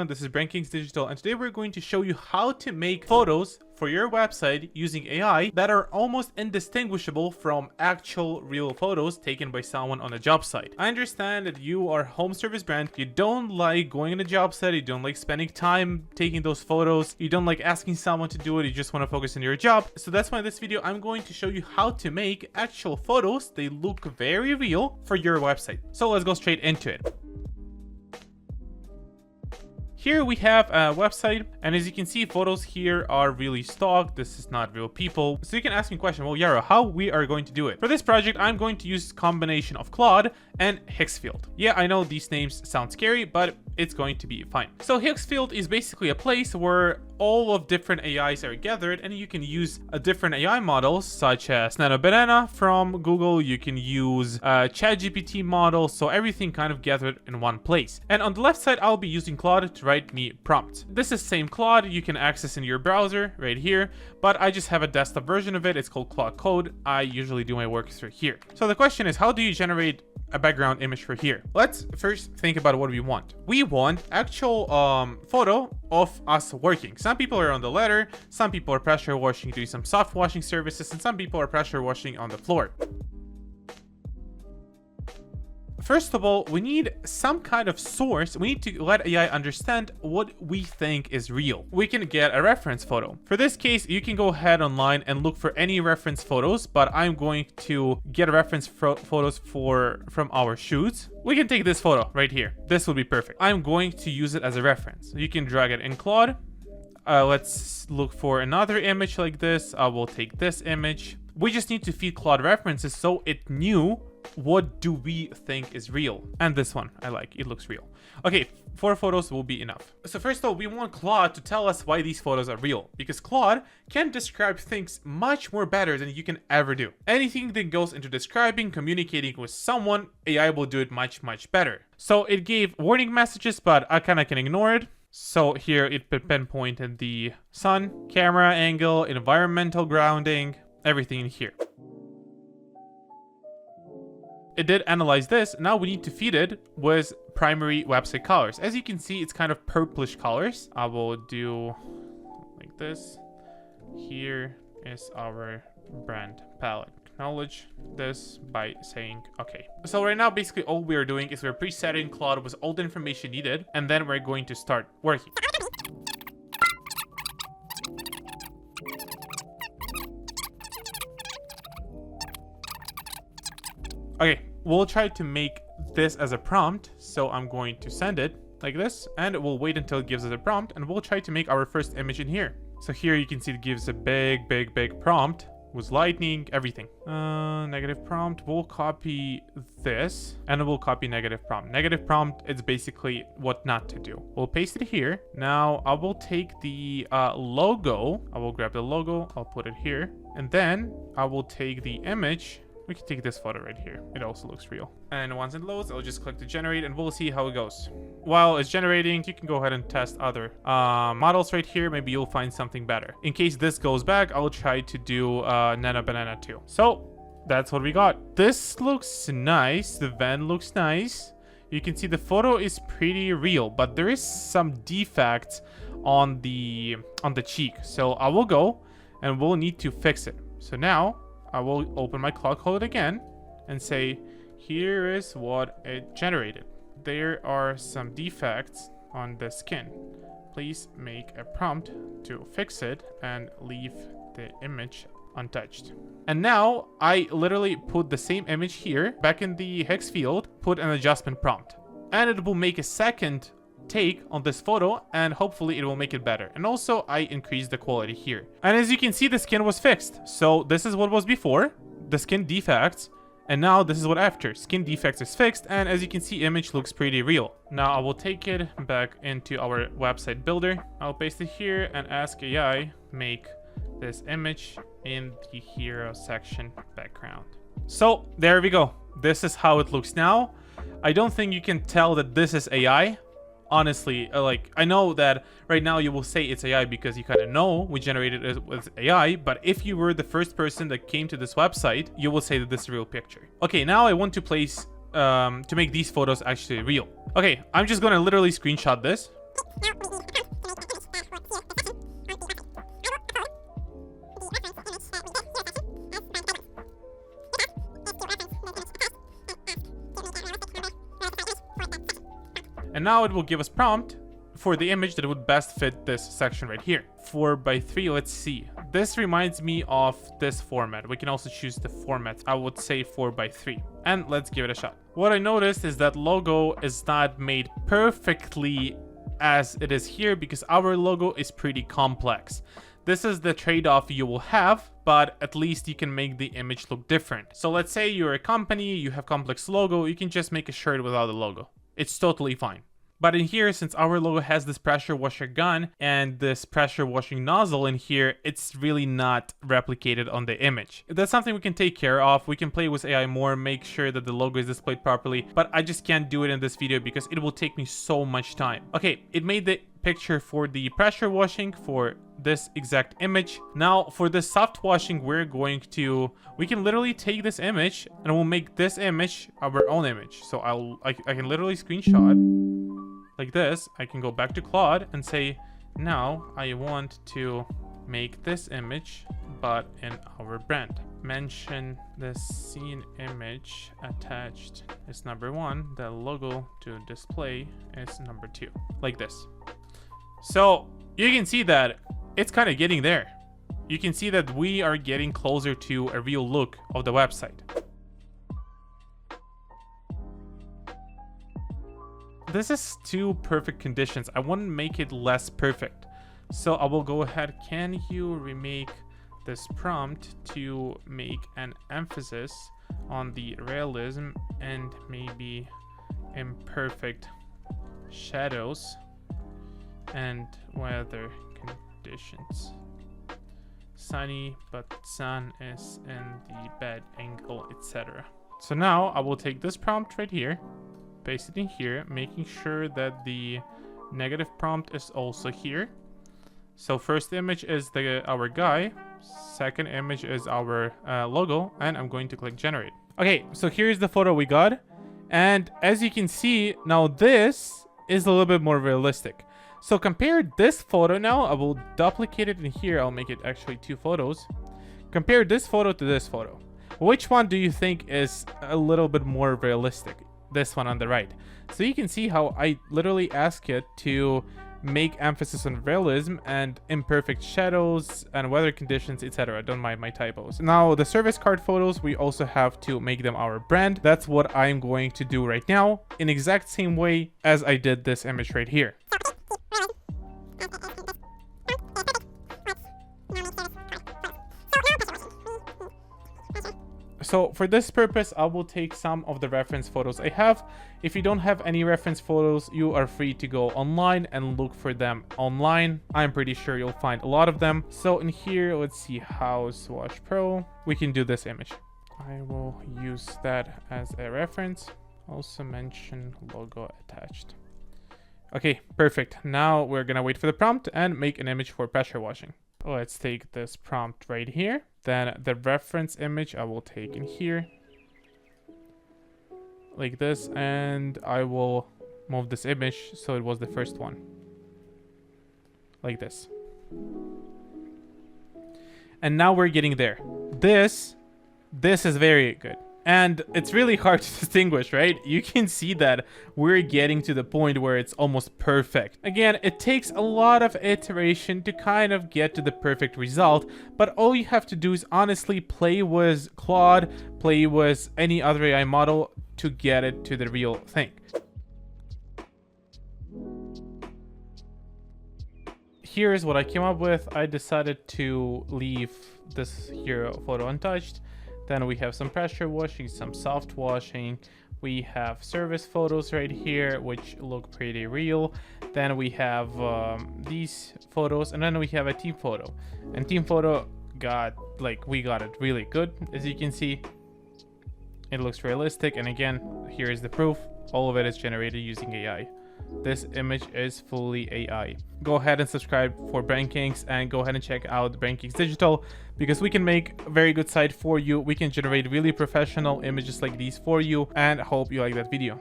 everyone, this is Brankings Digital, and today we're going to show you how to make photos for your website using AI that are almost indistinguishable from actual real photos taken by someone on a job site. I understand that you are a home service brand, you don't like going on a job site, you don't like spending time taking those photos, you don't like asking someone to do it, you just want to focus on your job. So that's why in this video I'm going to show you how to make actual photos. They look very real for your website. So let's go straight into it. Here we have a website, and as you can see, photos here are really stock. This is not real people. So you can ask me a question, well, Yaro, how we are going to do it? For this project, I'm going to use combination of Claude and Hexfield. Yeah, I know these names sound scary, but it's going to be fine. So Hexfield is basically a place where all of different AIs are gathered, and you can use different AI models such as Nano Banana from Google. You can use ChatGPT models, so everything kind of gathered in one place. And on the left side, I'll be using Claude to write me prompts. This is same Claude you can access in your browser right here, but I just have a desktop version of it. It's called Claude Code. I usually do my work through here. So the question is, how do you generate a background image for here? Let's first think about what we want. We want actual photo of us working. Some people are on the ladder, some people are pressure washing, doing some soft washing services, and some people are pressure washing on the floor. First of all, we need some kind of source. We need to let AI understand what we think is real. We can get a reference photo. For this case, you can go ahead online and look for any reference photos, but I'm going to get reference photos from our shoots. We can take this photo right here. This will be perfect. I'm going to use it as a reference. You can drag it in Claude. Let's look for another image like this. I will take this image. We just need to feed Claude references so it knew what do we think is real. And this one I like, it looks real. Okay, 4 photos will be enough. So first of all, we want Claude to tell us why these photos are real, because Claude can describe things much more better than you can ever do. Anything that goes into describing, communicating with someone, AI will do it much better. So it gave warning messages, but I kind of can ignore it. So here it pinpointed the sun, camera angle, environmental grounding, everything in here. It did analyze this. Now we need to feed it with primary website colors. As you can see, it's kind of purplish colors. I will do like this. Here is our brand palette. Acknowledge this by saying okay. So right now, basically all we are doing is we're presetting Claude with all the information needed, and then we're going to start working. Okay, we'll try to make this as a prompt. So I'm going to send it like this, and we'll wait until it gives us a prompt, and we'll try to make our first image in here. So here you can see it gives a big prompt with lightning, everything. Negative prompt, we'll copy this, and we'll copy negative prompt. Negative prompt, it's basically what not to do. We'll paste it here. Now I will take the logo. I will grab the logo, I'll put it here, and then I will take the image. We can take this photo right here. It also looks real. And once it loads, I'll just click to generate, and we'll see how it goes. While it's generating, you can go ahead and test other models right here. Maybe you'll find something better. In case this goes back, I'll try to do Nano Banana too. So that's what we got. This looks nice. The van looks nice. You can see the photo is pretty real, but there is some defects on the cheek. So I will go and we'll need to fix it. So now I will open my Claude Code again and say, here is what it generated. There are some defects on the skin. Please make a prompt to fix it and leave the image untouched. And now I literally put the same image here back in the hex field, put an adjustment prompt, and it will make a second take on this photo, and hopefully it will make it better. And also I increased the quality here, and as you can see, the skin was fixed. So this is what was before, the skin defects, and now this is what after. Skin defects is fixed, and as you can see, image looks pretty real. Now I will take it back into our website builder. I'll paste it here and ask AI make this image in the hero section background. So there we go. This is how it looks now. I don't think you can tell that this is AI. Honestly, like, I know that right now you will say it's AI because you kind of know we generated it with AI, but if you were the first person that came to this website, you will say that this is a real picture. Okay, now I want to place to make these photos actually real. Okay, I'm just gonna literally screenshot this. now it will give us prompt for the image that would best fit this section right here. 4:3, let's see. This reminds me of this format. We can also choose the format. I would say 4:3. And let's give it a shot. What I noticed is that logo is not made perfectly as it is here because our logo is pretty complex. This is the trade-off you will have, but at least you can make the image look different. So let's say you're a company, you have complex logo, you can just make a shirt without a logo. It's totally fine. But in here, since our logo has this pressure washer gun and this pressure washing nozzle in here, it's really not replicated on the image. That's something we can take care of. We can play with AI more, make sure that the logo is displayed properly, but I just can't do it in this video because it will take me so much time. Okay, it made the picture for the pressure washing for this exact image. Now for the soft washing, we can literally take this image and we'll make this image our own image. So I can literally screenshot like this. I can go back to Claude and say, now I want to make this image, but in our brand. Mention the scene image attached is number 1. The logo to display is number 2. Like this. So you can see that it's kind of getting there. You can see that we are getting closer to a real look of the website. This is 2 perfect conditions. I want to make it less perfect. So I will go ahead. Can you remake this prompt to make an emphasis on the realism and maybe imperfect shadows and weather conditions? Sunny, but sun is in the bad angle, etc. So now I will take this prompt right here, paste it in here, making sure that the negative prompt is also here. So first image is our guy, second image is our logo, and I'm going to click generate. Okay, so here's the photo we got, and as you can see, now this is a little bit more realistic. So compare this photo now, I will duplicate it in here, I'll make it actually 2 photos. Compare this photo to this photo. Which one do you think is a little bit more realistic? This one on the right. So you can see how I literally ask it to make emphasis on realism and imperfect shadows and weather conditions, etc. Don't mind my typos. Now the service card photos, we also have to make them our brand. That's what I'm going to do right now in exact same way as I did this image right here. So for this purpose, I will take some of the reference photos I have. If you don't have any reference photos, you are free to go online and look for them online. I'm pretty sure you'll find a lot of them. So in here, let's see, House Wash Pro. We can do this image. I will use that as a reference. Also mention logo attached. Okay, perfect. Now we're gonna wait for the prompt and make an image for pressure washing. Let's take this prompt right here. Then the reference image I will take in here. Like this. And I will move this image so it was the first one. Like this. And now we're getting there. This is very good. And it's really hard to distinguish, right? You can see that we're getting to the point where it's almost perfect. Again, it takes a lot of iteration to kind of get to the perfect result, but all you have to do is honestly play with Claude, play with any other AI model to get it to the real thing. Here's what I came up with. I decided to leave this here photo untouched. Then we have some pressure washing, some soft washing. We have service photos right here, which look pretty real. Then we have these photos, and then we have a team photo. And team photo we got it really good. As you can see, it looks realistic. And again, here is the proof. All of it is generated using AI. This image is fully AI. Go ahead and subscribe for BrainKings and go ahead and check out BrainKings Digital because we can make a very good site for you. We can generate really professional images like these for you, and I hope you like that video.